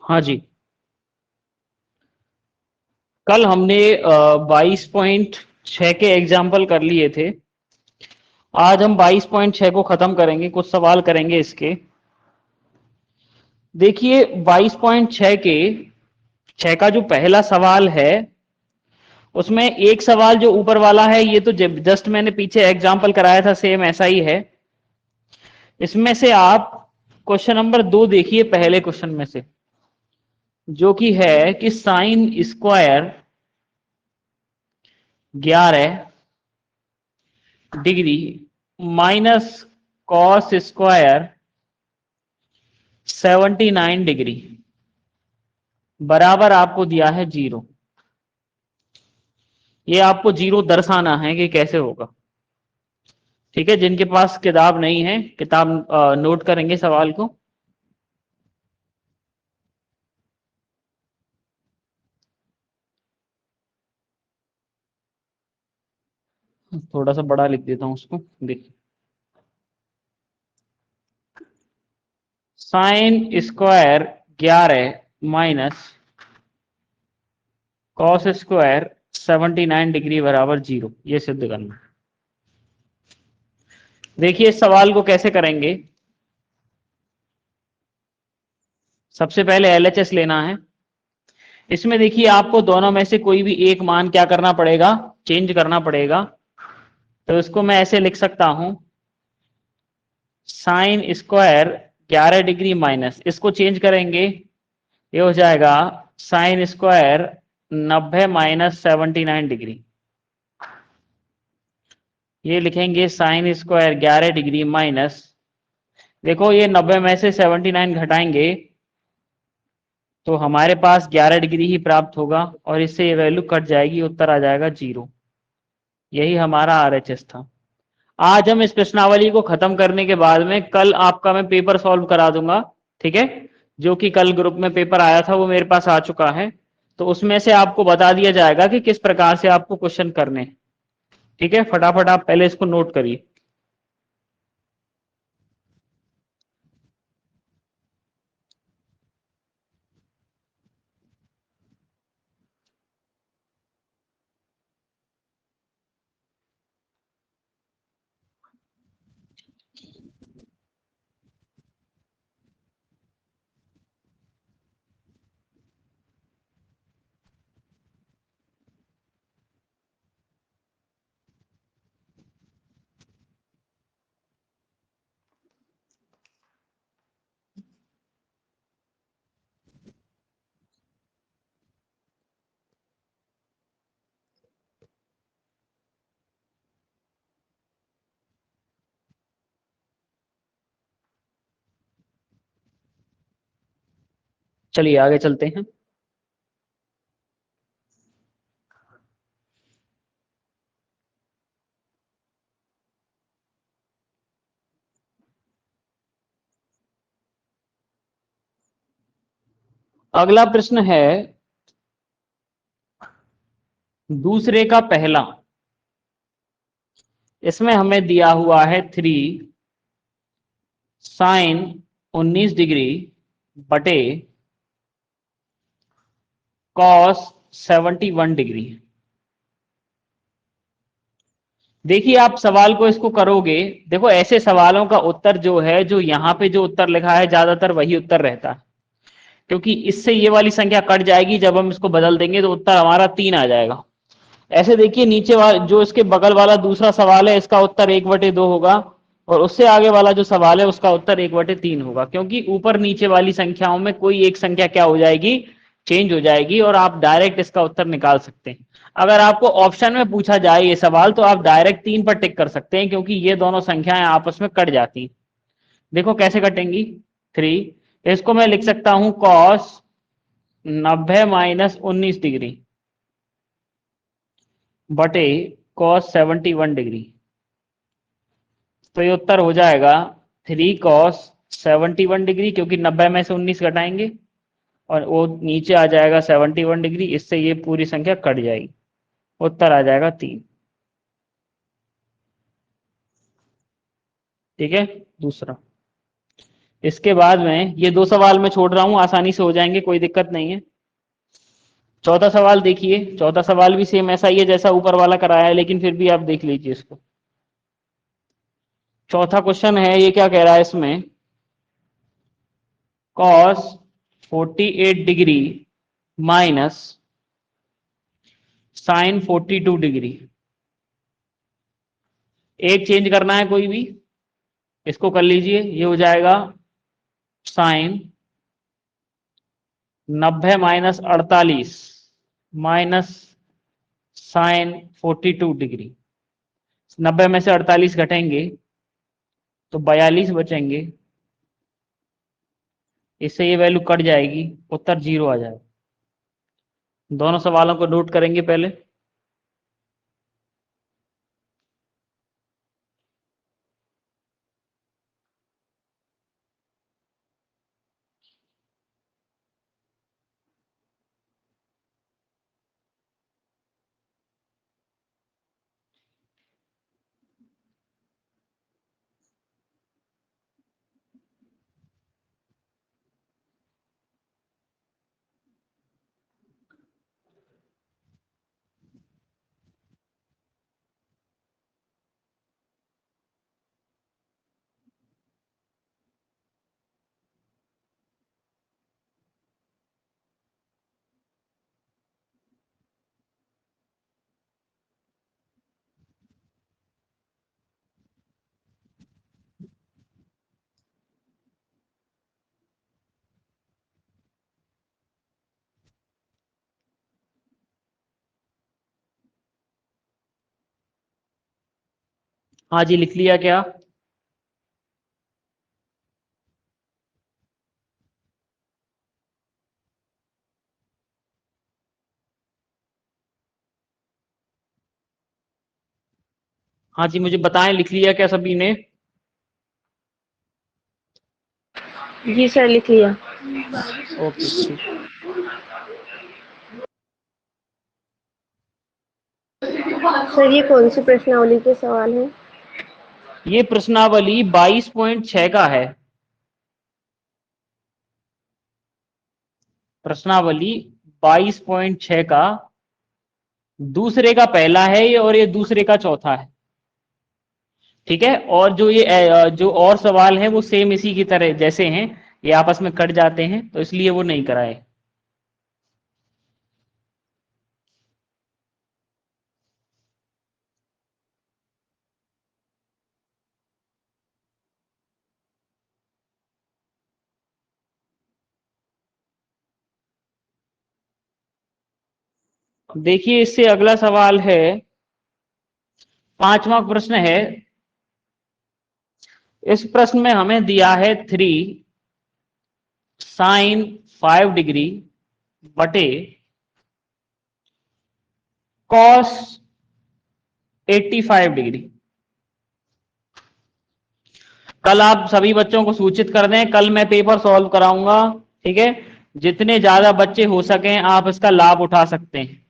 हाँ जी, कल हमने 22.6 के एग्जाम्पल कर लिए थे। आज हम 22.6 को खत्म करेंगे, कुछ सवाल करेंगे इसके। देखिए 22.6 के 6 का जो पहला सवाल है उसमें एक सवाल जो ऊपर वाला है ये तो जस्ट मैंने पीछे एग्जाम्पल कराया था, सेम ऐसा ही है। इसमें से आप क्वेश्चन नंबर 2 देखिए, पहले क्वेश्चन में से, जो कि है कि sine square 11 degree minus cos square 79 degree बराबर आपको दिया है 0। ये आपको 0 दर्शाना है कि कैसे होगा। ठीक है, जिनके पास किताब नहीं है, किताब नोट करेंगे सवाल को। थोड़ा सा बड़ा लिख देता हूं उसको। देखिए, sine square 11 minus cos square 79 degree बराबर 0, ये सिद्ध करना। देखिए इस सवाल को कैसे करेंगे। सबसे पहले एलएचएस लेना है। इसमें देखिए आपको दोनों में से कोई भी एक मान क्या करना पड़ेगा, चेंज करना पड़ेगा। तो इसको मैं ऐसे लिख सकता हूं, साइन स्क्वायर 11 डिग्री माइनस, इसको चेंज करेंगे, ये हो जाएगा साइन स्क्वायर 90 - 79 डिग्री। ये लिखेंगे साइन स्क्वायर 11 डिग्री माइनस, देखो ये 90 में से 79 घटाएंगे तो हमारे पास 11 डिग्री ही प्राप्त होगा और इससे ये वैल्यू कट जाएगी, उत्तर आ जाएगा 0। यही हमारा आरएचएस था। आज हम इस प्रश्नावली को खत्म करने के बाद में कल आपका मैं पेपर सॉल्व करा दूंगा। ठीक है, जो कि कल ग्रुप में पेपर आया था वो मेरे पास आ चुका है, तो उसमें से आपको बता दिया जाएगा कि किस प्रकार से आपको क्वेश्चन करने। ठीक है, फटाफट आप पहले इसको नोट करिए। चलिए आगे चलते हैं। अगला प्रश्न है दूसरे का पहला। इसमें हमें दिया हुआ है 3 sin 19 डिग्री बटे कॉस 71 डिग्री। देखिए आप सवाल को इसको करोगे, देखो ऐसे सवालों का उत्तर जो है, जो यहाँ पे जो उत्तर लिखा है ज्यादातर वही उत्तर रहता है, क्योंकि इससे ये वाली संख्या कट जाएगी, जब हम इसको बदल देंगे तो उत्तर हमारा 3 आ जाएगा। ऐसे देखिए नीचे वाला जो इसके बगल वाला दूसरा सवाल है, इसका उत्तर 1/2 होगा, और उससे आगे वाला जो सवाल है उसका उत्तर 1/3 होगा, क्योंकि ऊपर नीचे वाली संख्याओं में कोई एक संख्या क्या हो जाएगी, चेंज हो जाएगी, और आप डायरेक्ट इसका उत्तर निकाल सकते हैं। अगर आपको ऑप्शन में पूछा जाए ये सवाल तो आप डायरेक्ट 3 पर टिक कर सकते हैं, क्योंकि ये दोनों संख्याएं आपस में कट जाती हैं। देखो कैसे कटेंगी। 3, इसको मैं लिख सकता हूं कॉस 90 - 19 डिग्री बटे कॉस 71 डिग्री। तो ये उत्तर हो जाएगा 3 cos 71 डिग्री, क्योंकि 90 में से 19 घटाएंगे और वो नीचे आ जाएगा 71 डिग्री, इससे ये पूरी संख्या कट जाएगी, उत्तर आ जाएगा 3। ठीक है, दूसरा। इसके बाद में ये 2 सवाल मैं छोड़ रहा हूं, आसानी से हो जाएंगे, कोई दिक्कत नहीं है। चौथा सवाल देखिए, चौथा सवाल भी सेम ऐसा ही है जैसा ऊपर वाला कराया है, लेकिन फिर भी आप देख लीजिए इसको। चौथा क्वेश्चन है, ये क्या कह रहा है इसमें, cos 48 degree minus sine 42 degree. एक चेंज करना है कोई भी, इसको कर लीजिए, ये हो जाएगा sine 90 minus 48 minus sine 42 degree. 90 में से 48 घटेंगे तो 42 बचेंगे, इससे ये वैल्यू कट जाएगी, उत्तर 0 आ जाएगा। दोनों सवालों को नोट करेंगे पहले। हाँ जी, लिख लिया क्या? हाँ जी, मुझे बताएं, लिख लिया क्या सभी ने? जी सर, लिख लिया। ओके, ठीक। सर, ये कौन सी प्रश्नावली के सवाल हैं? ये प्रश्नावली 22.6 का है। प्रश्नावली 22.6 का दूसरे का पहला है ये, और ये दूसरे का चौथा है। ठीक है, और जो ये जो और सवाल हैं वो सेम इसी की तरह जैसे हैं, ये आपस में कट जाते हैं, तो इसलिए वो नहीं कराए। देखिए, इससे अगला सवाल है, 5वां प्रश्न है। इस प्रश्न में हमें दिया है 3 साइन 5 डिग्री बटे कॉस 85 डिग्री। कल आप सभी बच्चों को सूचित कर दें, कल मैं पेपर सॉल्व कराऊंगा। ठीक है, जितने ज्यादा बच्चे हो सकें आप इसका लाभ उठा सकते हैं,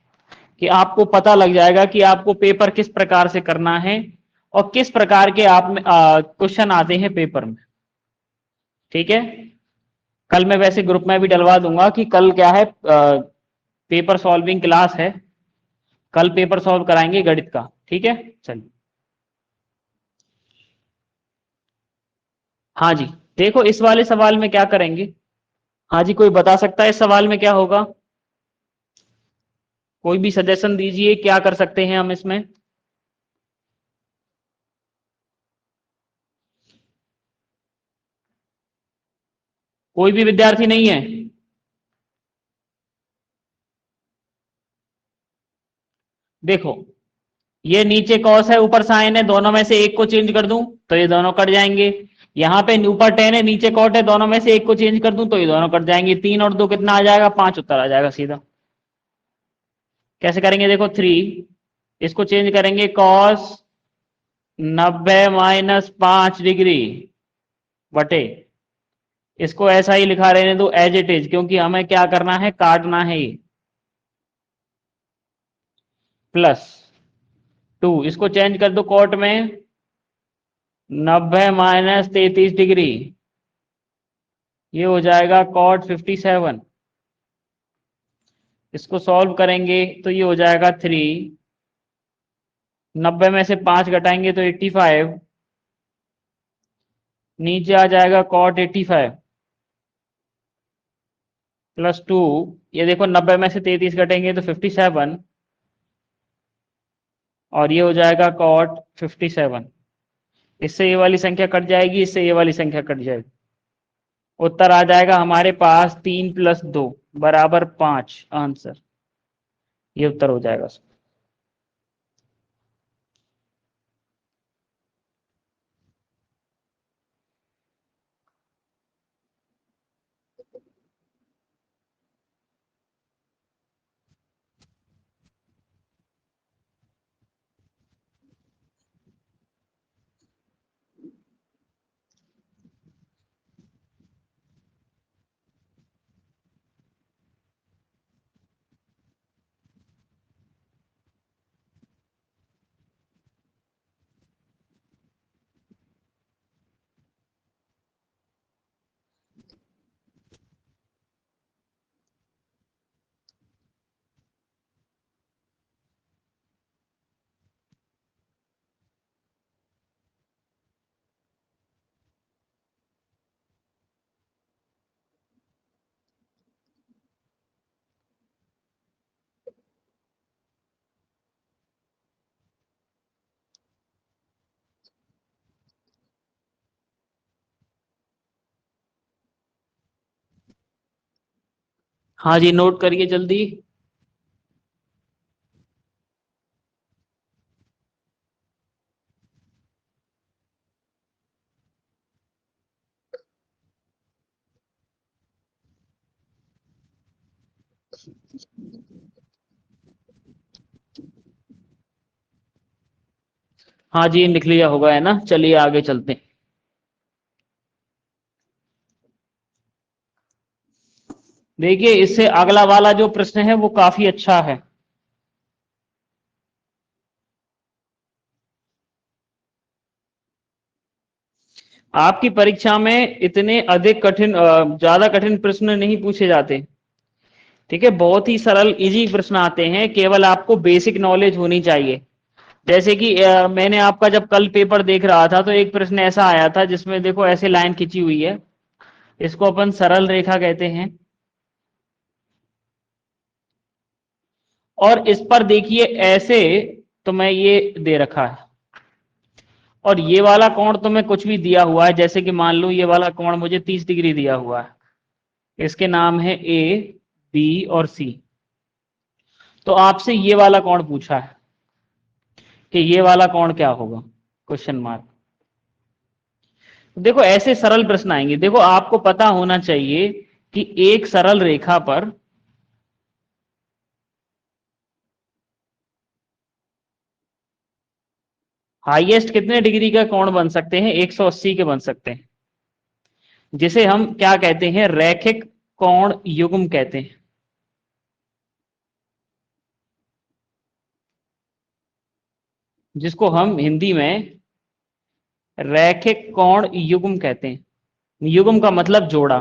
कि आपको पता लग जाएगा कि आपको पेपर किस प्रकार से करना है और किस प्रकार के आप में क्वेश्चन आते हैं पेपर में। ठीक है, कल मैं वैसे ग्रुप में भी डलवा दूंगा कि कल क्या है, पेपर सॉल्विंग क्लास है, कल पेपर सॉल्व कराएंगे गणित का। ठीक है, चलिए। हाँ जी, देखो इस वाले सवाल में क्या करेंगे। हाँ जी, कोई बता सकता है इस सवाल में क्या होगा? कोई भी सजेशन दीजिए, क्या कर सकते हैं हम इसमें? कोई भी विद्यार्थी नहीं है? देखो, ये नीचे कॉस है, ऊपर साइन है, दोनों में से एक को चेंज कर दूं तो ये दोनों कट जाएंगे। यहाँ पे ऊपर टेन है, नीचे कॉट है, दोनों में से एक को चेंज कर दूं तो ये दोनों कट जाएंगे। 3 और 2 कितना आ जाएगा? 5 उत्तर आ जाएगा सीधा। कैसे करेंगे? देखो 3, इसको चेंज करेंगे, कॉस 90 माइनस 5 डिग्री बटे, इसको ऐसा ही लिखा रहने दो एज इट इज, क्योंकि हमें क्या करना है, काटना है ये, प्लस 2, इसको चेंज कर दो कॉट में, 90 माइनस 33 डिग्री ये हो जाएगा cot 57। इसको सॉल्व करेंगे तो ये हो जाएगा 3, 90 में से 5 घटाएंगे तो 85, नीचे आ जाएगा cot 85 प्लस 2, ये देखो 90 में से 33 घटेंगे तो 57, और ये हो जाएगा cot 57। इससे ये वाली संख्या कट जाएगी, इससे ये वाली संख्या कट जाएगी। उत्तर आ जाएगा हमारे पास 3 + 2 बराबर 5 आंसर। ये उत्तर हो जाएगा। हाँ जी, नोट करिए जल्दी। हाँ जी, लिख लिया होगा है ना। चलिए आगे चलते हैं। देखिए, इससे अगला वाला जो प्रश्न है वो काफी अच्छा है। आपकी परीक्षा में इतने अधिक कठिन ज्यादा कठिन प्रश्न नहीं पूछे जाते। ठीक है, बहुत ही सरल इजी प्रश्न आते हैं, केवल आपको बेसिक नॉलेज होनी चाहिए। जैसे कि मैंने आपका जब कल पेपर देख रहा था तो एक प्रश्न ऐसा आया था जिसमें देखो ऐसे लाइन खींची हुई है, इसको अपन सरल रेखा कहते हैं। और इस पर देखिए ऐसे तो मैं ये दे रखा है, और ये वाला कोण तो मैं कुछ भी दिया हुआ है, जैसे कि मान लो ये वाला कोण मुझे 30 डिग्री दिया हुआ है, इसके नाम है ए, बी और सी। तो आपसे ये वाला कोण पूछा है कि ये वाला कोण क्या होगा, क्वेश्चन मार्क। देखो ऐसे सरल प्रश्न आएंगे। देखो आपको पता होना चाहिए कि एक सरल रेखा पर हाईएस्ट कितने डिग्री का कोण बन सकते हैं, 180 के बन सकते हैं, जिसे हम क्या कहते हैं, रैखिक कोण युग्म कहते हैं। जिसको हम हिंदी में रैखिक कोण युग्म कहते हैं। युग्म का मतलब जोड़ा।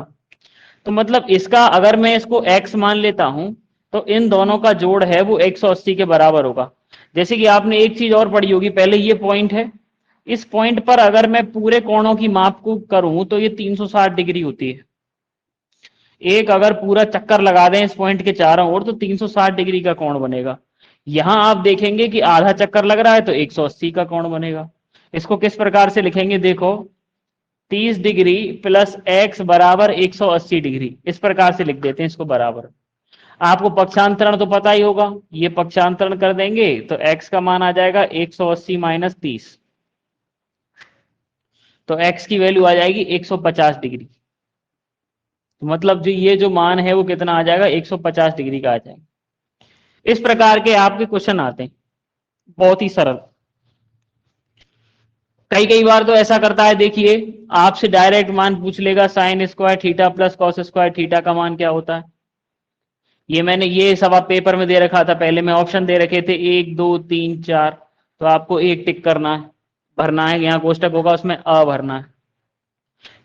तो मतलब इसका अगर मैं इसको x मान लेता हूं तो इन दोनों का जोड़ है वो 180 के बराबर होगा। जैसे कि आपने एक चीज और पढ़ी होगी, पहले ये पॉइंट है, इस पॉइंट पर अगर मैं पूरे कोणों की माप को करूं तो ये 360 डिग्री होती है। एक अगर पूरा चक्कर लगा दें इस पॉइंट के चारों ओर तो 360 डिग्री का कोण बनेगा। यहां आप देखेंगे कि आधा चक्कर लग रहा है तो 180 का कोण बनेगा। इसको किस प्रकार से लिखेंगे, देखो 30 डिग्री प्लस x बराबर 180 डिग्री, इस प्रकार से लिख देते हैं इसको बराबर। आपको पक्षांतरण तो पता ही होगा, ये पक्षांतरण कर देंगे तो x का मान आ जाएगा 180 माइनस 30, तो x की वैल्यू आ जाएगी 150 डिग्री। तो मतलब जो ये जो मान है वो कितना आ जाएगा, 150 डिग्री का आ जाएगा। इस प्रकार के आपके क्वेश्चन आते हैं, बहुत ही सरल। कई कई बार तो ऐसा करता है, देखिए आपसे डायरेक्ट मान पूछ लेगा sign square theta plus cos square theta का मान क्या होता है। ये मैंने ये सब आप पेपर में दे रखा था, पहले में ऑप्शन दे रखे थे 1 2 3 4, तो आपको एक टिक करना है, भरना है, यहाँ कोष्टक होगा उसमें अ भरना है।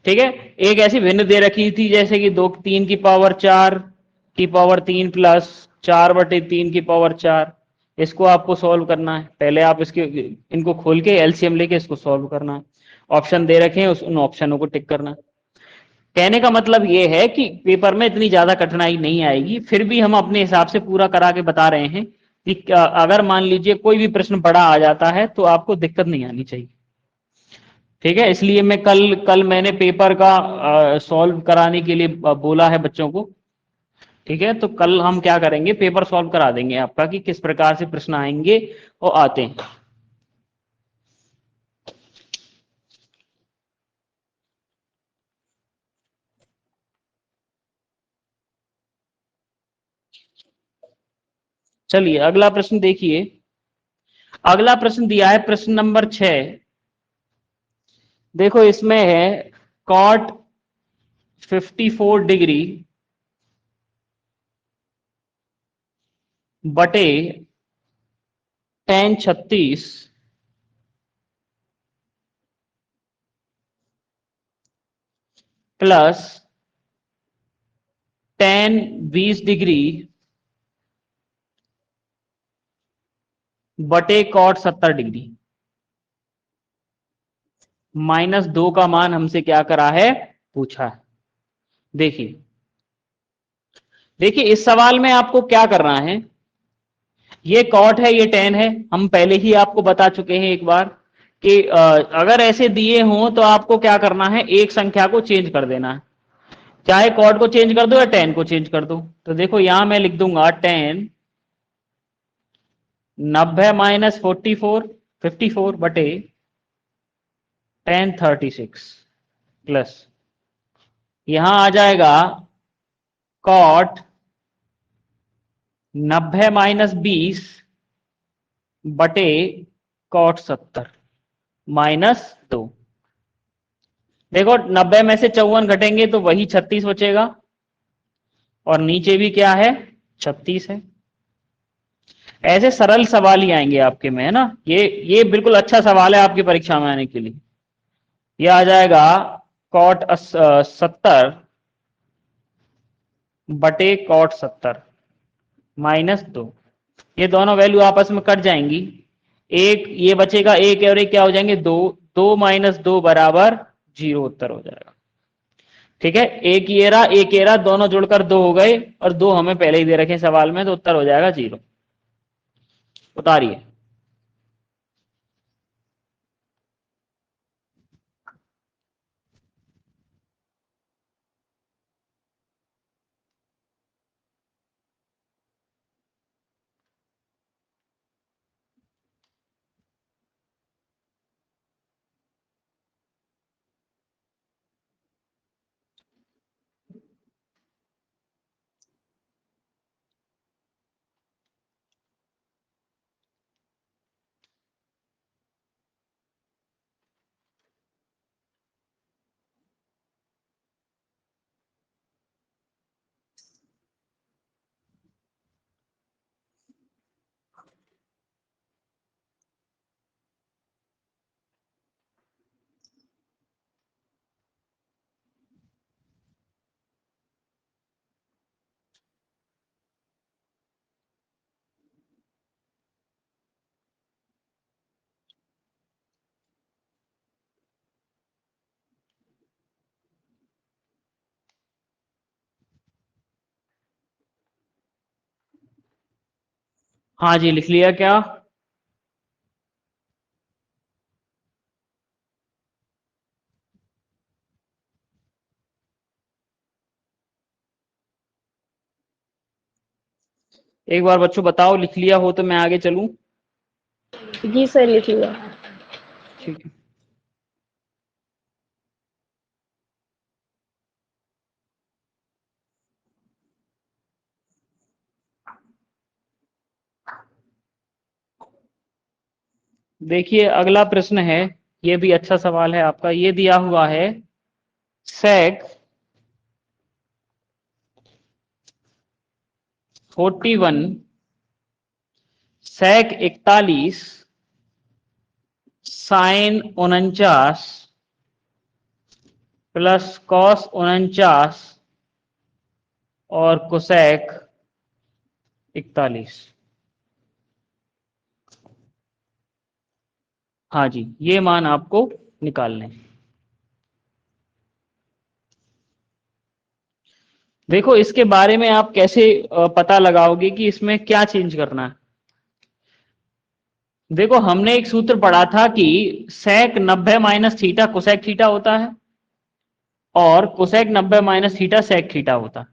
ठीक है, एक ऐसी भिन्न दे रखी थी जैसे कि 3 की पावर 4 की पावर 3 प्लस 4/3 की पावर 4। इसको आपको सॉल्व करना है। पहले आप इसके इनको खोल के एलसीएम लेके इसको सॉल्व करना है। ऑप्शन दे रखे हैं, उन ऑप्शनों को टिक करना है। कहने का मतलब ये है कि पेपर में इतनी ज्यादा कठिनाई नहीं आएगी, फिर भी हम अपने हिसाब से पूरा करा के बता रहे हैं कि अगर मान लीजिए कोई भी प्रश्न बड़ा आ जाता है तो आपको दिक्कत नहीं आनी चाहिए। ठीक है, इसलिए मैं कल मैंने पेपर का सॉल्व कराने के लिए बोला है बच्चों को। ठीक है, तो कल हम क्या करेंगे, पेपर सॉल्व करा देंगे आपका कि किस प्रकार से प्रश्न आएंगे और आते हैं। चलिए अगला प्रश्न देखिए। अगला प्रश्न दिया है प्रश्न नंबर 6। देखो इसमें है कॉट 54 डिग्री बटे tan 36 प्लस tan 20 डिग्री बटे कॉट 70 डिग्री। -2 का मान हमसे क्या करा है, पूछा है। देखिए देखिए इस सवाल में आपको क्या करना है, ये कॉट है ये tan है। हम पहले ही आपको बता चुके हैं एक बार कि अगर ऐसे दिए हों तो आपको क्या करना है, एक संख्या को चेंज कर देना है। चाहे कॉट को चेंज कर दो या tan को चेंज कर दो। तो देखो यहां मैं लिख दूंगा tan 90 - 54 बटे tan 36 प्लस यहां आ जाएगा कॉट 90 - 20 बटे कॉट 70 -2। देखो 90 में से 54 घटेंगे तो वही 36 बचेगा और नीचे भी क्या है, 36 है। ऐसे सरल सवाल ही आएंगे आपके में, है ना। ये बिल्कुल अच्छा सवाल है आपकी परीक्षा में आने के लिए। ये आ जाएगा कॉट 70 बटे कॉट 70 -2। ये दोनों वैल्यू आपस में कट जाएंगी, एक ये बचेगा एक और एक क्या हो जाएंगे, 2। 2 - 2 बराबर 0 उत्तर हो जाएगा। ठीक है, एक ये रहा दोनों जुड़कर 2 हो गए और 2 हमें पहले ही दे रखे सवाल में, तो उत्तर हो जाएगा 0। उतारिए। हाँ जी, लिख लिया क्या। एक बार बच्चों बताओ, लिख लिया हो तो मैं आगे चलूं। जी सर, लिख लिया। ठीक है। देखिए अगला प्रश्न है, ये भी अच्छा सवाल है आपका। ये दिया हुआ है सेक 41 सेक 41 साइन 49 प्लस कॉस 49 और कोसेक 41। हाँ जी, ये मान आपको निकालने हैं। देखो इसके बारे में आप कैसे पता लगाओगे कि इसमें क्या चेंज करना है। देखो हमने एक सूत्र पढ़ा था कि sec 90 minus theta cosec theta होता है और cosec 90 minus theta sec theta होता है।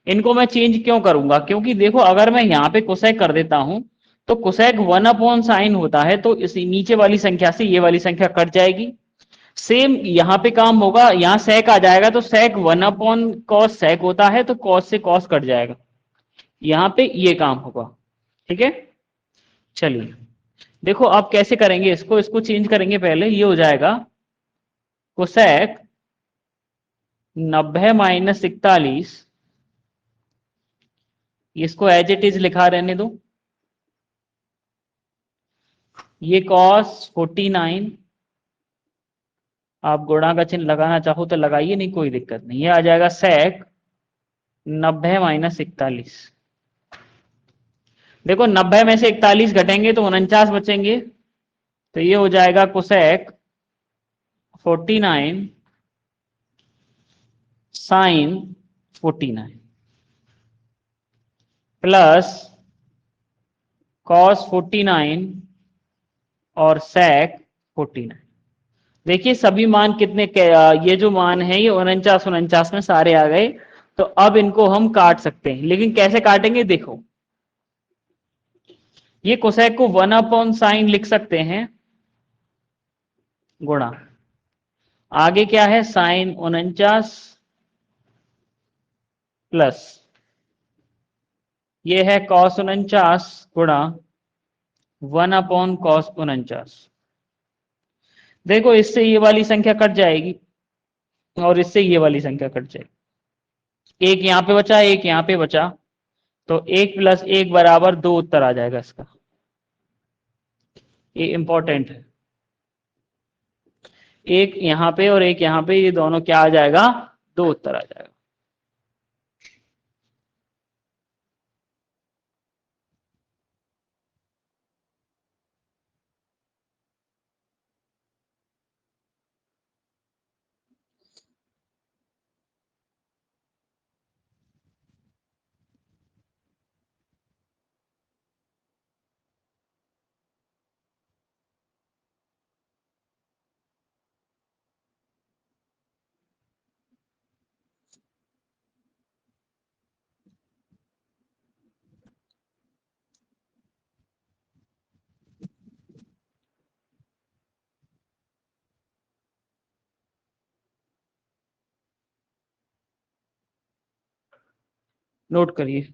इनको मैं चेंज क्यों करूंगा, क्योंकि देखो अगर मैं यहां पे कोसेक कर देता हूं तो कोसेक 1/sin होता है, तो इस नीचे वाली संख्या से ये वाली संख्या कट जाएगी। सेम यहां पे काम होगा, यहां सेक आ जाएगा तो सेक 1/cos सेक होता है, तो कॉस से कॉस कट जाएगा, यहां पे ये काम होगा। ठीक है, चलिए देखो आप कैसे करेंगे इसको चेंज करेंगे। पहले ये हो जाएगा कोसेक 90 माइनस 41, इसको एज इट इज लिखा रहने दो। ये कॉस 49, आप गुणा का चिन्ह लगाना चाहो तो लगाइए, नहीं कोई दिक्कत नहीं। ये आ जाएगा सेक 90 माइनस 41। देखो 90 में से 41 घटेंगे तो 49 बचेंगे, तो ये हो जाएगा कोसेक 49 साइन 49 प्लस कॉस 49 और सेक 49। देखिए सभी मान कितने ये जो मान है ये 49 में सारे आ गए। तो अब इनको हम काट सकते हैं, लेकिन कैसे काटेंगे देखो। ये कोसेक को 1/sin लिख सकते हैं गुणा, आगे क्या है साइन 49 प्लस ये है कॉस 49 गुणा 1/cos 49। देखो इससे ये वाली संख्या कट जाएगी और इससे ये वाली संख्या कट जाएगी, एक यहां पे बचा एक यहां पे बचा, तो 1 प्लस 1 बराबर 2 उत्तर आ जाएगा इसका। ये इंपॉर्टेंट है, एक यहां पे और एक यहां पे, ये दोनों क्या आ जाएगा 2 उत्तर आ जाएगा। नोट करिए।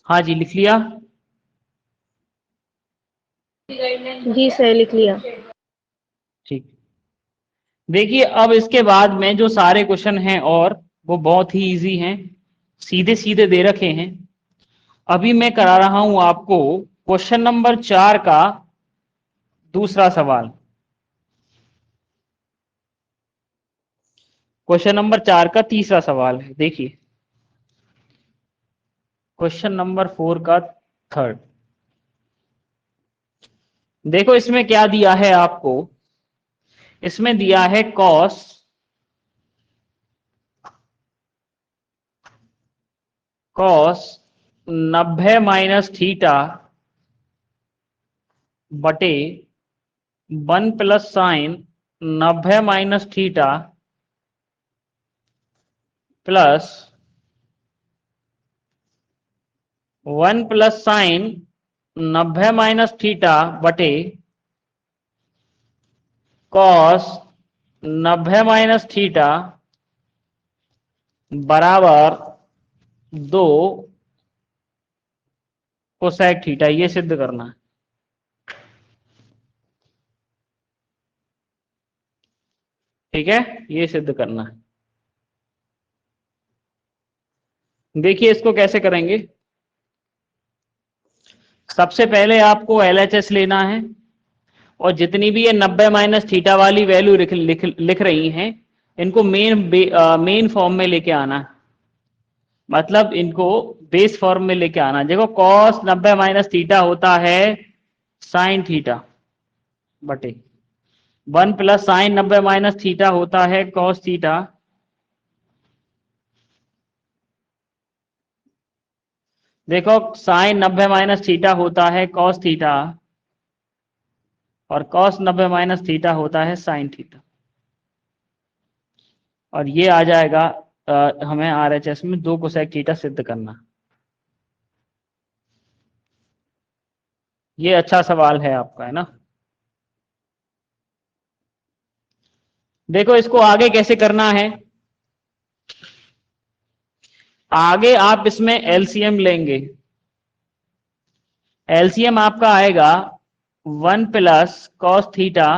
हाँ जी लिख लिया। जी सर लिख लिया। ठीक, देखिए अब इसके बाद में जो सारे क्वेश्चन हैं और वो बहुत ही इजी हैं, सीधे सीधे दे रखे हैं। अभी मैं करा रहा हूं आपको क्वेश्चन नंबर 4 का दूसरा सवाल। क्वेश्चन नंबर 4 का तीसरा सवाल है, देखिए क्वेश्चन नंबर 4 का थर्ड। देखो इसमें क्या दिया है आपको, इसमें दिया है कॉस कॉस 90 माइनस थीटा बटे 1 plus sign 90 minus theta plus 1 plus sign 90 minus theta बटे कॉस 90 माइनस थीटा बराबर 2 कोसेक थीटा। ये सिद्ध करना है। ठीक है, ये सिद्ध करना है। देखिए इसको कैसे करेंगे। सबसे पहले आपको LHS लेना है और जितनी भी ये 90 माइनस थीटा वाली वैल्यू लिख रही हैं, इनको मेन फॉर्म में लेके आना है। मतलब इनको बेस फॉर्म में लेके आना। देखो कॉस 90 माइनस थीटा होता है साइन थीटा बटे 1 प्लस साइन 90 माइनस थीटा होता है कॉस थीटा। देखो साइन 90 माइनस थीटा होता है कॉस थीटा और कॉस 90 माइनस थीटा होता है साइन थीटा। और ये आ जाएगा हमें RHS में 2 कोसेक थीटा सिद्ध करना। ये अच्छा सवाल है आपका, है ना। देखो इसको आगे कैसे करना है। आगे आप इसमें LCM लेंगे। LCM आपका आएगा 1 प्लस कॉस थीटा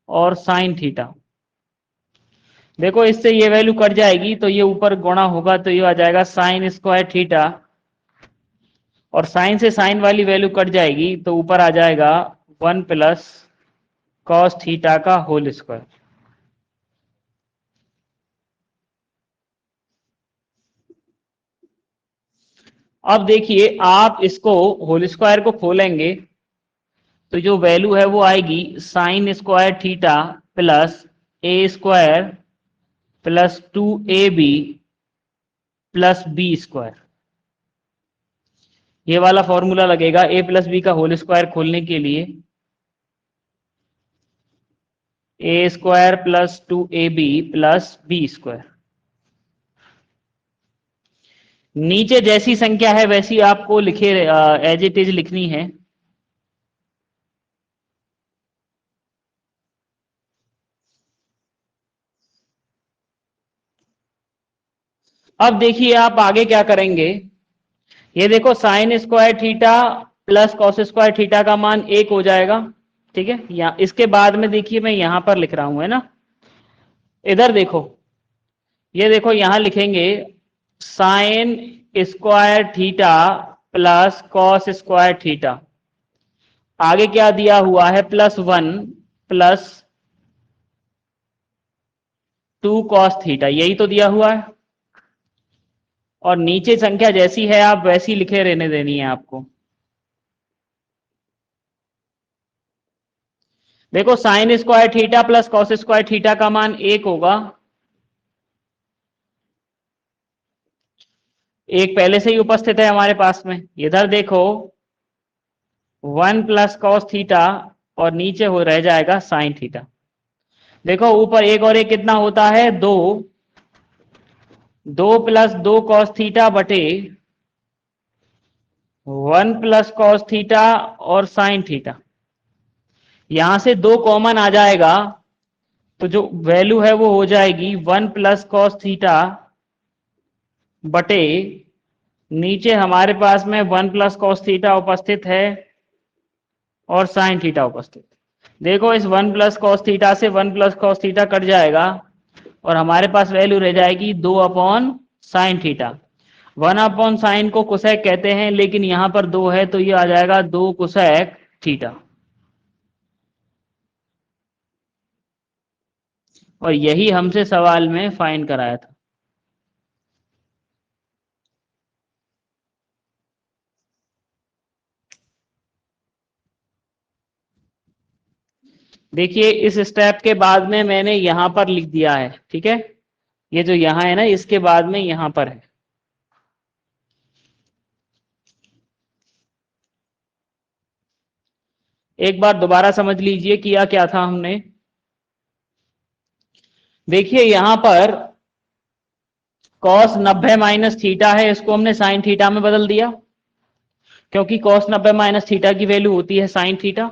और साइन थीटा। देखो इससे ये वैल्यू कट जाएगी तो ये ऊपर गुणा होगा तो ये आ जाएगा साइन स्क्वायर थीटा और साइन से साइन वाली वैल्यू कट जाएगी तो ऊपर आ जाएगा 1 प्लस कॉस थीटा का होल स्क्वायर। अब देखिए आप इसको होल स्क्वायर को खोलेंगे तो जो वैल्यू है वो आएगी sine square theta plus A square plus 2ab plus B square. ये वाला फॉर्मूला लगेगा a प्लस बी का होल स्क्वायर खोलने के लिए। A square plus 2ab plus B square. नीचे जैसी संख्या है वैसी आपको लिखे एज इट इज लिखनी है। अब देखिए आप आगे क्या करेंगे। ये देखो sign square theta plus cos square theta का मान 1 हो जाएगा। ठीक है, या इसके बाद में देखिए मैं यहां पर लिख रहा हूं, है ना। इधर देखो, ये देखो यहां लिखेंगे sign square theta plus cos square theta. आगे क्या दिया हुआ है +1 प्लस 2 कॉस थीटा, यही तो दिया हुआ है। और नीचे संख्या जैसी है आप वैसी लिखे रहने देनी है आपको। देखो sign square theta plus cos square theta का मान 1 होगा। एक पहले से ही उपस्थित है हमारे पास में। इधर देखो 1 प्लस कॉस थीटा और नीचे हो रह जाएगा साइन थीटा। देखो ऊपर एक और एक कितना होता है 2 प्लस 2 कॉस थीटा बटे 1 प्लस कॉस थीटा और साइन थीटा। यहां से 2 कॉमन आ जाएगा तो जो वैल्यू है वो हो जाएगी 1 प्लस कॉस थीटा बटे नीचे हमारे पास में 1 प्लस कॉस थीटा उपस्थित है और साइन थीटा उपस्थित। देखो इस 1 प्लस कॉस थीटा से 1 प्लस कॉस थीटा कट जाएगा और हमारे पास वैल्यू रह जाएगी 2 upon sine theta. 1 upon sine को कोसेक कहते हैं लेकिन यहां पर 2 है तो ये आ जाएगा 2 कोसेक थीटा। और यही हमसे सवाल में फाइंड कराया था। देखिए इस स्टेप के बाद में मैंने यहां पर लिख दिया है, ठीक है, ये जो यहां है ना इसके बाद में यहां पर है। एक बार दोबारा समझ लीजिए किया क्या था हमने। देखिए यहां पर cos 90 माइनस थीटा है, इसको हमने साइन थीटा में बदल दिया, क्योंकि cos 90 माइनस थीटा की वैल्यू होती है साइन थीटा।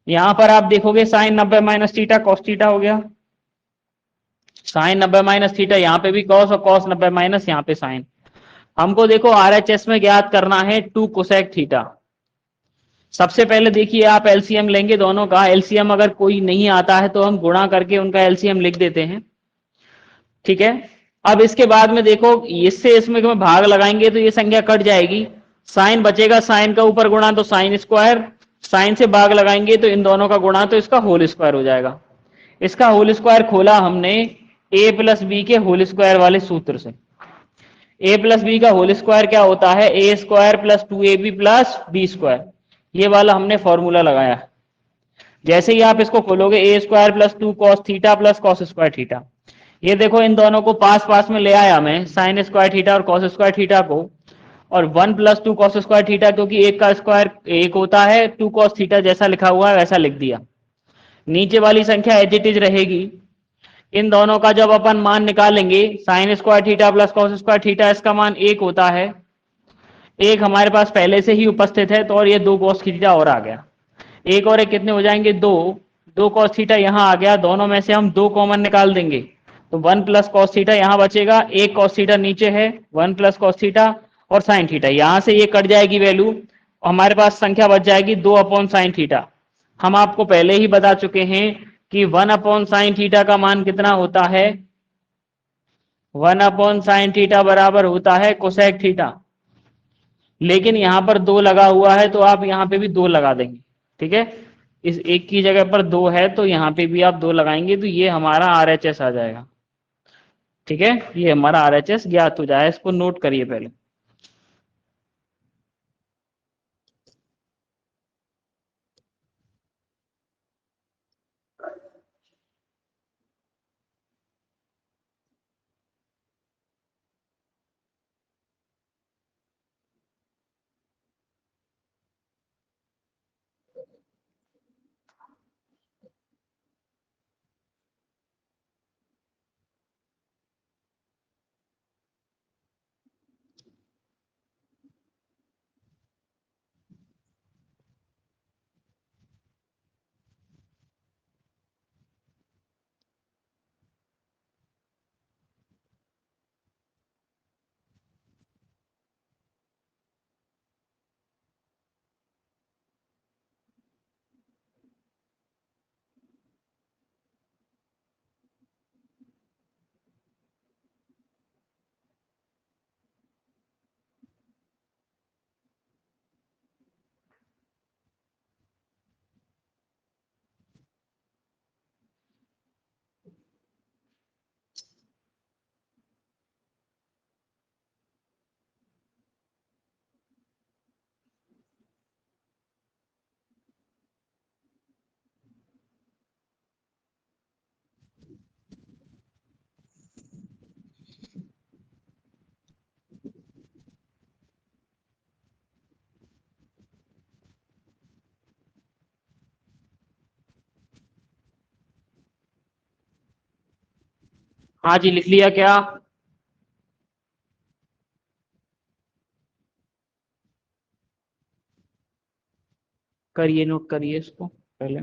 यहां पर आप देखोगे sine 90 minus theta cos theta हो गया, साइन 90 माइनस थीटा यहाँ पे भी कॉस और कॉस 90 माइनस यहाँ पे साइन। हमको देखो आरएचएस में ज्ञात करना है 2 कोसेक थीटा। सबसे पहले देखिए आप एलसीएम लेंगे दोनों का, एलसीएम अगर कोई नहीं आता है तो हम गुणा करके उनका एलसीएम लिख देते हैं, ठीक है। अब इसके बाद में देखो इससे इसमें भाग लगाएंगे तो ये संख्या कट जाएगी, साइन बचेगा, साइन का ऊपर गुणा तो साइन स्क्वायर, साइन से भाग लगाएंगे तो इन दोनों का गुणा तो इसका होल स्क्वायर हो जाएगा। इसका होल स्क्वायर खोला हमने a प्लस बी के होल स्क्वायर वाले सूत्र से। a प्लस बी का होल स्क्वायर क्या होता है, A square plus 2ab plus B square, ये वाला हमने फॉर्मूला लगाया। जैसे ही आप इसको खोलोगे A square plus 2 cos theta plus cos square theta, ये देखो इन दोनों को पास पास में ले आया मैं, साइन स्क्वायर थीटा और कॉस स्क्वायर थीटा को, और 1 प्लस 2 कॉस स्क्वायर थीटा, क्योंकि एक का स्क्वायर एक होता है, 2 कॉस थीटा जैसा लिखा हुआ है वैसा लिख दिया। नीचे वाली संख्या एज इट इज रहेगी। इन दोनों का जब अपन मान निकालेंगे, sign square theta plus cos square theta, इसका मान एक होता है, एक हमारे पास पहले से ही उपस्थित है, तो और ये 2 कॉस थीटा और आ गया, एक और एक कितने हो जाएंगे 2, 2 कॉस थीटा यहाँ आ गया, दोनों में से हम 2 कॉमन निकाल देंगे तो 1 प्लस कॉस थीटा यहाँ बचेगा, एक कॉस थीटा नीचे है, 1 प्लस कॉस थीटा और साइन थीटा, यहां से ये कट जाएगी वैल्यू, हमारे पास संख्या बच जाएगी 2 अपॉन साइन थीटा। हम आपको पहले ही बता चुके हैं कि 1 अपॉन साइन थीटा का मान कितना होता है, 1 अपॉन साइन थीटा बराबर होता है कोसेक थीटा। लेकिन यहां पर 2 लगा हुआ है तो आप यहां पे भी 2 लगा देंगे, ठीक है, इस एक की जगह पर 2 है तो यहां पे भी आप 2 लगाएंगे तो ये हमारा आरएचएस आ जाएगा, ठीक है, ये हमारा आरएचएस ज्ञात हो जाए, इसको नोट करिए पहले। हाँ जी, लिख लिया क्या? करिए, नोट करिए इसको पहले।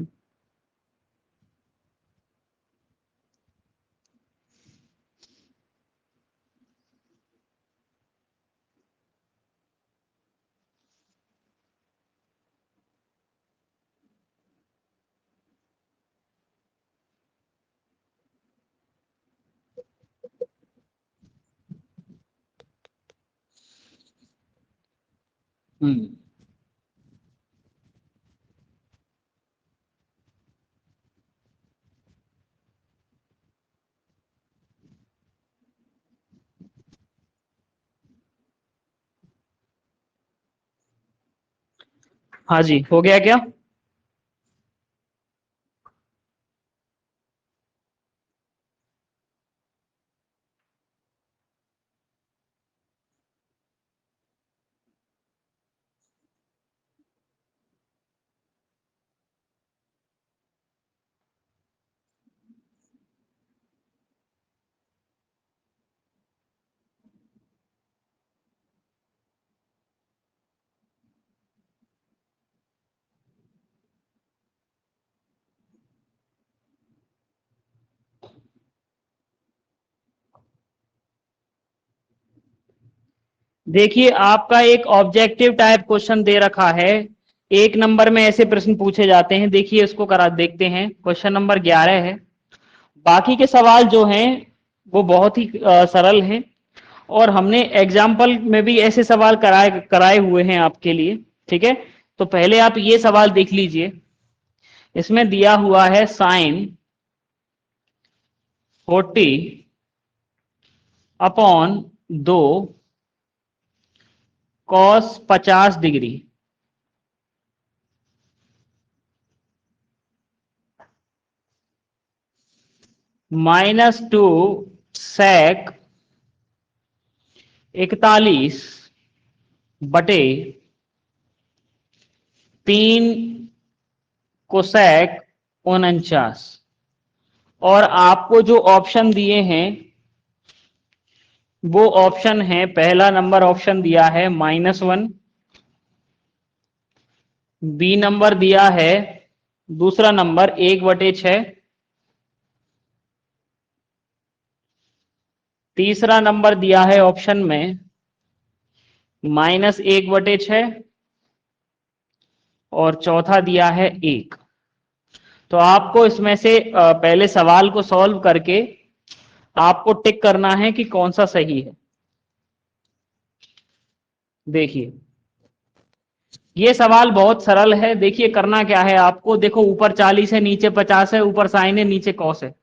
हम्म, हाँ जी, हो गया क्या? देखिए आपका एक ऑब्जेक्टिव टाइप क्वेश्चन दे रखा है, 1 नंबर में ऐसे प्रश्न पूछे जाते हैं। देखिए इसको करा देखते हैं, क्वेश्चन नंबर 11 है। बाकी के सवाल जो हैं वो बहुत ही सरल हैं और हमने एग्जाम्पल में भी ऐसे सवाल कराए हुए हैं आपके लिए। ठीक है, तो पहले आप ये सवाल देख लीजिए। इसमें दिया हुआ है sine 40/2 cos 50 degree -2 sec 41/3 cosec 49। और आपको जो ऑप्शन दिए हैं वो ऑप्शन है, पहला नंबर ऑप्शन दिया है -1, बी नंबर दिया है दूसरा नंबर 1/6, तीसरा नंबर दिया है ऑप्शन में -1/6 और चौथा दिया है 1। तो आपको इसमें से पहले सवाल को सॉल्व करके आपको टिक करना है कि कौन सा सही है। देखिए ये सवाल बहुत सरल है। देखिए करना क्या है आपको, देखो ऊपर 40 है, नीचे 50 है, ऊपर साइन है, नीचे कॉस है,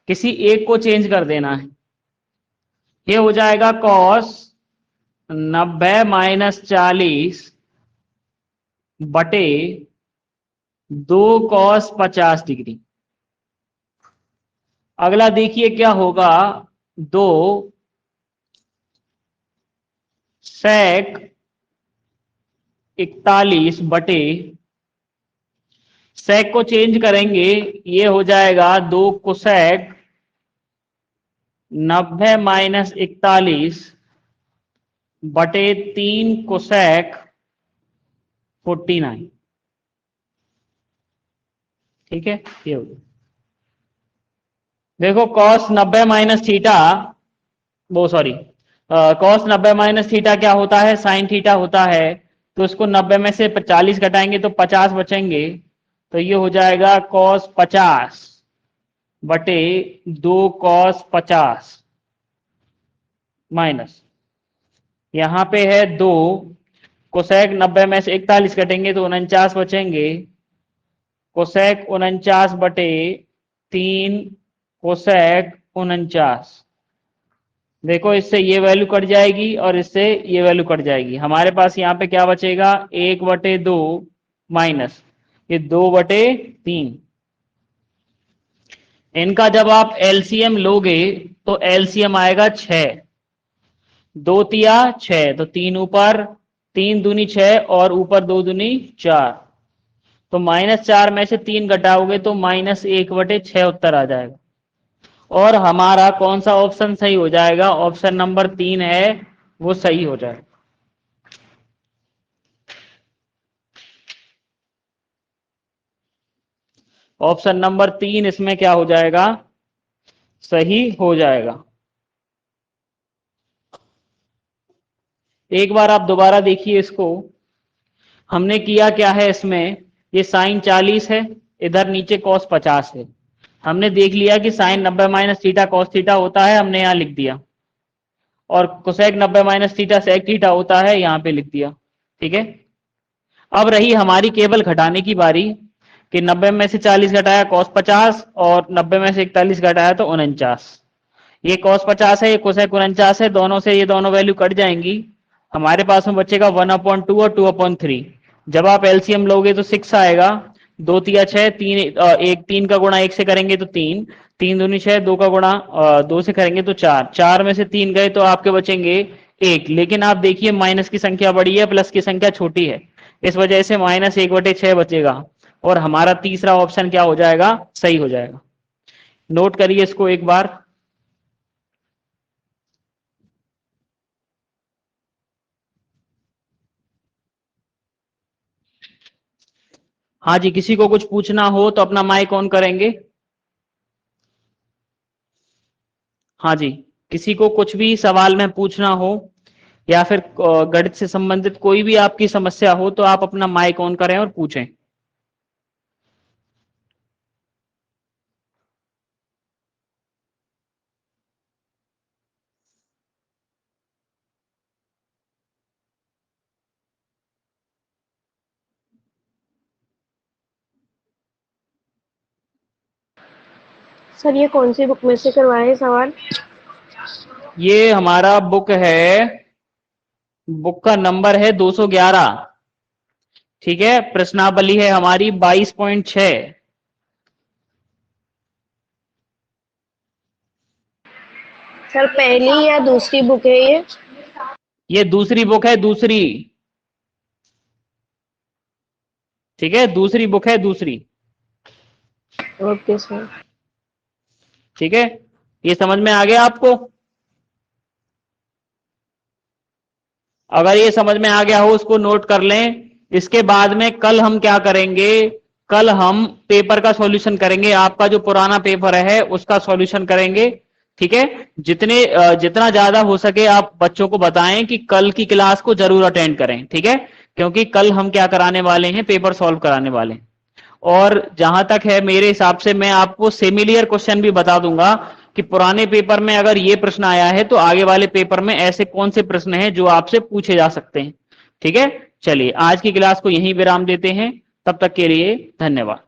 किसी एक को चेंज कर देना है। ये हो जाएगा कॉस 90 - 40/2 कॉस 50 डिग्री। अगला देखिए क्या होगा, 2 sec 41 sec को चेंज करेंगे, ये हो जाएगा 2 कोसेक 90 - 41/3 कोसेक 49। ठीक है, ये हो गया। देखो cos 90 माइनस थीटा, वो सॉरी cos 90 माइनस थीटा क्या होता है, साइन थीटा होता है। तो उसको 90 में से 40 घटाएंगे तो 50 बचेंगे। तो ये हो जाएगा cos 50/2 cos 50 माइनस, यहां पे है 2 कोसेक 90 में से 41 कटेंगे तो 49 बचेंगे। Cosec 49/3 cosec 49। देखो इससे ये वैल्यू कट जाएगी और इससे ये वैल्यू कट जाएगी। हमारे पास यहाँ पे क्या बचेगा, 1/2 माइनस ये 2/3। इनका जब आप एलसीएम लोगे तो एलसीएम आएगा 6, 2 तिया 6, तो 3 ऊपर 3 दूनी 6 और ऊपर 2 दूनी 4। तो -4 में से 3 घटाओगे तो -1/6 उत्तर आ जाएगा। और हमारा कौन सा ऑप्शन सही हो जाएगा, ऑप्शन नंबर 3 है वो सही हो जाएगा। ऑप्शन नंबर 3 इसमें क्या हो जाएगा, सही हो जाएगा। एक बार आप दोबारा देखिए इसको, हमने किया क्या है इसमें, ये साइन 40 है, इधर नीचे कॉस 50 है। हमने देख लिया कि sine 90 minus theta cos theta होता है, हमने यहां लिख दिया। और cosec 90 minus theta sec theta होता है, यहां पे लिख दिया। ठीक है, अब रही हमारी केवल घटाने की बारी कि 90 में से 40 घटाया cos 50 और 90 में से 41 घटाया तो 49। ये cos 50 है, ये कोसेक 49 है, दोनों से ये दोनों वैल्यू कट जाएंगी। हमारे पास में बचेगा 1/2 और 2/3। जब आप एलसीएम लोगे तो 6 आएगा, 2 तिया 6, 3 का गुणा 1 से करेंगे तो 3, 3 दूनी 6, 2 का गुणा 2 से करेंगे तो 4, 4 में से 3 गए तो आपके बचेंगे 1। लेकिन आप देखिए माइनस की संख्या बड़ी है, प्लस की संख्या छोटी है, इस वजह से -1/6 बचेगा। और हमारा तीसरा ऑप्शन क्या हो जाएगा, सही हो जाएगा। नोट करिए इसको एक बार। हाँ जी, किसी को कुछ पूछना हो तो अपना माइक ऑन करेंगे। हाँ जी, किसी को कुछ भी सवाल में पूछना हो या फिर गणित से संबंधित कोई भी आपकी समस्या हो तो आप अपना माइक ऑन करें और पूछें। सर ये कौन सी बुक में से करवाए सवाल? ये हमारा बुक है, बुक का नंबर है 211। ठीक है, प्रश्नावली है हमारी 22.6। सर पहली या दूसरी बुक है ये? ये दूसरी बुक है, दूसरी। ठीक है, दूसरी बुक है, दूसरी। Okay sir. ठीक है, ये समझ में आ गया आपको? अगर ये समझ में आ गया हो उसको नोट कर लें। इसके बाद में कल हम क्या करेंगे, कल हम पेपर का सॉल्यूशन करेंगे। आपका जो पुराना पेपर है उसका सॉल्यूशन करेंगे। ठीक है, जितना ज्यादा हो सके आप बच्चों को बताएं कि कल की क्लास को जरूर अटेंड करें। ठीक है, क्योंकि कल हम क्या कराने वाले हैं, पेपर सॉल्व कराने वाले हैं। और जहां तक है मेरे हिसाब से मैं आपको सिमिलियर क्वेश्चन भी बता दूंगा कि पुराने पेपर में अगर ये प्रश्न आया है तो आगे वाले पेपर में ऐसे कौन से प्रश्न हैं जो आपसे पूछे जा सकते हैं। ठीक है, चलिए आज की क्लास को यहीं विराम देते हैं। तब तक के लिए धन्यवाद।